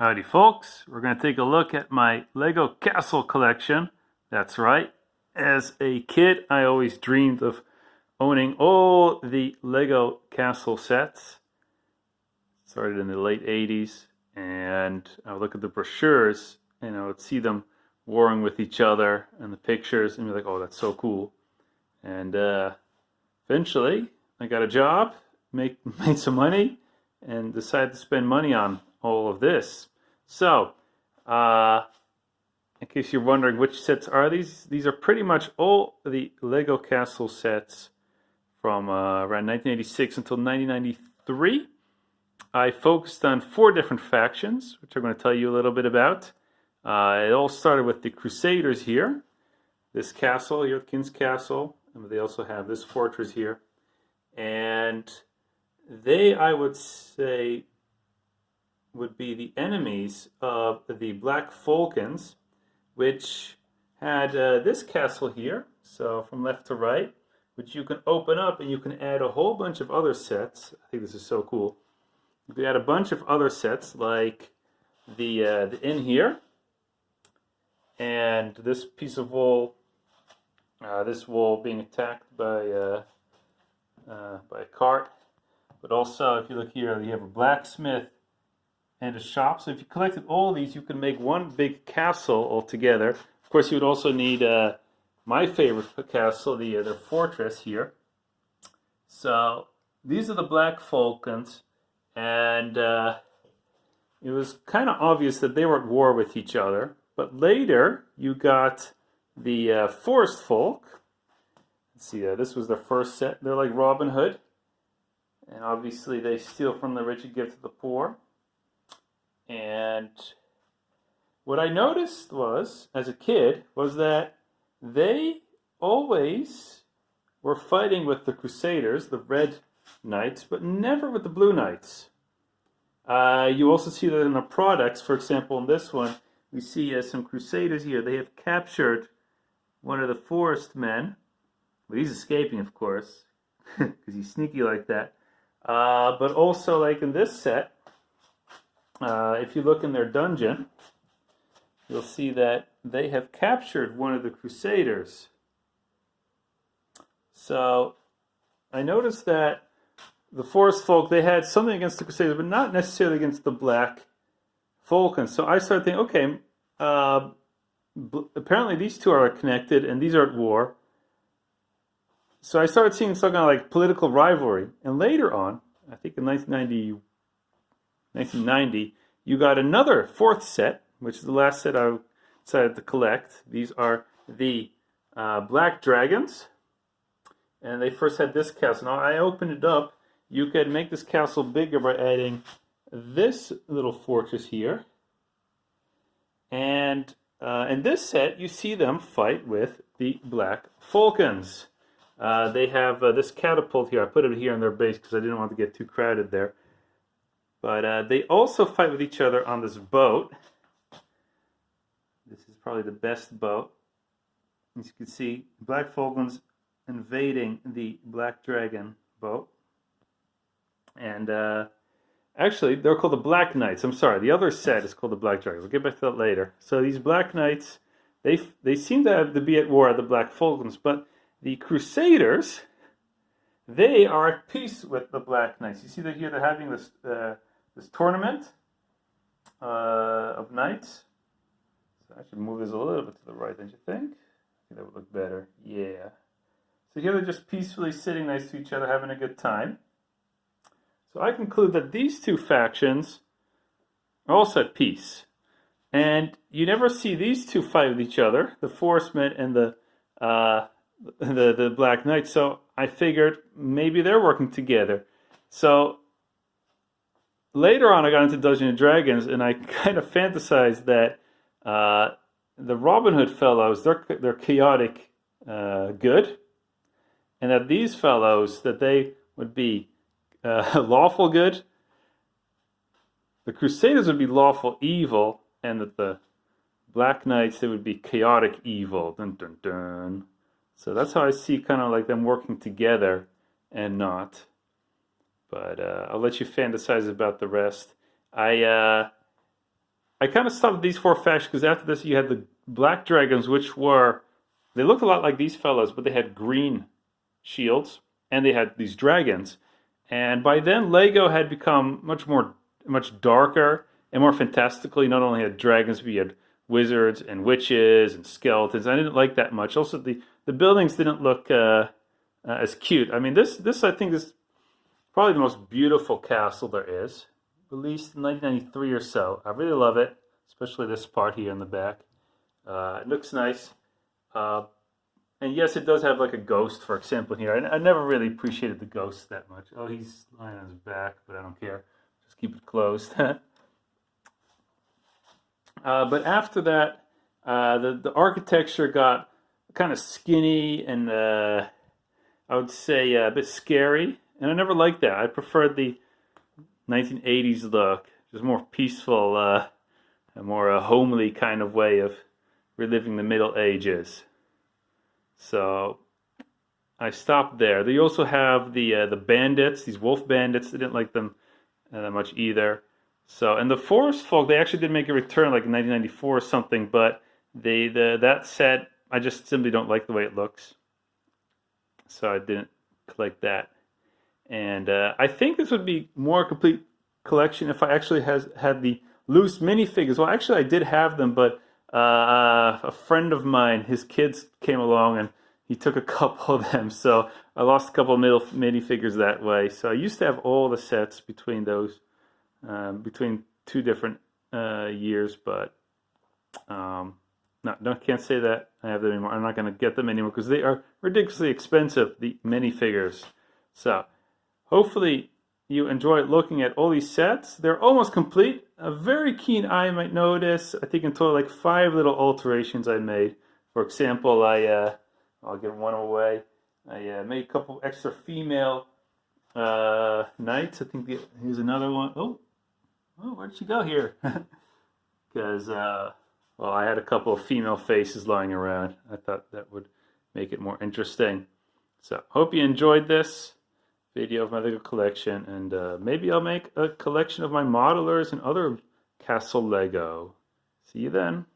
Howdy folks, we're going to take a look at my Lego castle collection. That's right, as a kid I always dreamed of owning all the Lego castle sets. Started in the late 80s, and I would look at the brochures and I would see them warring with each other and the pictures and be like, oh, that's so cool. And eventually I got a job, made some money, and decided to spend money on all of this. So, in case you're wondering which sets are these are pretty much all the Lego Castle sets from around 1986 until 1993. I focused on 4 different factions, which I'm going to tell you a little bit about. It all started with the Crusaders here. This castle here, King's Castle, and they also have this fortress here. And they, I would say, would be the enemies of the Black Falcons, which had this castle here, so from left to right, which you can open up and you can add a whole bunch of other sets. I think this is so cool. You can add a bunch of other sets like the inn here, and this piece of wall, this wall being attacked by a cart. But also, if you look here, you have a blacksmith and a shop. So if you collected all these, you can make one big castle altogether. Of course, you would also need my favorite castle, their fortress here. So these are the Black Falcons, and it was kind of obvious that they were at war with each other. But later, you got the Forest Folk. Let's see, this was their first set. They're like Robin Hood. And obviously they steal from the rich and give to the poor. And what I noticed was, as a kid, was that they always were fighting with the Crusaders, the Red Knights, but never with the Blue Knights. You also see that in the products. For example, in this one, we see some Crusaders here. They have captured one of the forest men. Well, he's escaping, of course, because he's sneaky like that. But also, like in this set, if you look in their dungeon, you'll see that they have captured one of the Crusaders. So I noticed that the Forest Folk, they had something against the Crusaders, but not necessarily against the Black Falcons. So I started thinking, okay, apparently these two are connected and these are at war. So I started seeing some kind of like political rivalry. And later on, I think in 1990, you got another 4th set, which is the last set I decided to collect. These are the Black Dragons. And they first had this castle. Now I opened it up. You could make this castle bigger by adding this little fortress here. And in this set, you see them fight with the Black Falcons. They have this catapult here. I put it here on their base because I didn't want to get too crowded there. But they also fight with each other on this boat. This is probably the best boat. As you can see, Black Falcons invading the Black Dragon boat. And actually, they're called the Black Knights. I'm sorry, the other set is called the Black Dragon. We'll get back to that later. So these Black Knights, they seem to have to be at war at the Black Falcons, but the Crusaders, they are at peace with the Black Knights. You see that here they're having this this tournament of knights. So I should move this a little bit to the right, don't you think? I think that would look better. Yeah. So here they're just peacefully sitting next to each other, having a good time. So I conclude that these two factions are also at peace. And you never see these two fight with each other, the Forestmen and the Black Knights. So I figured maybe they're working together. So later on I got into Dungeons and Dragons, and I kind of fantasized that the Robin Hood fellows, they're chaotic good, and that these fellows, that they would be lawful good. The Crusaders would be lawful evil, and that the Black Knights, they would be chaotic evil. Dun, dun, dun. So that's how I see kind of like them working together and not. But I'll let you fantasize about the rest. I I kind of stopped at these 4 factions because after this you had the black dragons, which were, they looked a lot like these fellows, but they had green shields and they had these dragons. And by then Lego had become much darker and more fantastical. You not only had dragons, but you had wizards and witches and skeletons. I didn't like that much. Also, the buildings didn't look as cute. I mean, this I think is probably the most beautiful castle there is. Released in 1993 or so. I really love it, especially this part here in the back. It looks nice. And yes, it does have like a ghost, for example, here. I never really appreciated the ghost that much. Oh, he's lying on his back, but I don't care. Just keep it closed. But after that, the architecture got kind of skinny and I would say a bit scary. And I never liked that. I preferred the 1980s look. Just more peaceful, a more homely kind of way of reliving the Middle Ages. So I stopped there. They also have the bandits, these wolf bandits. I didn't like them that much either. So, and the forest folk, they actually did make a return like in 1994 or something, but that set, I just simply don't like the way it looks. So I didn't collect that. And I think this would be more complete collection if I actually had the loose minifigures. Well, actually I did have them, but a friend of mine, his kids came along and he took a couple of them, so I lost a couple of minifigures that way. So I used to have all the sets between those, between 2 different years, but can't say that I have them anymore. I'm not going to get them anymore because they are ridiculously expensive, the minifigures. So hopefully you enjoyed looking at all these sets. They're almost complete. A very keen eye might notice, I think in total like 5 little alterations I made. For example, I'll give one away. I made a couple extra female knights. I think here's another one. Oh, where'd she go here? Because, well, I had a couple of female faces lying around. I thought that would make it more interesting. So, hope you enjoyed this video of my Lego collection, and maybe I'll make a collection of my modelers and other castle Lego. See you then.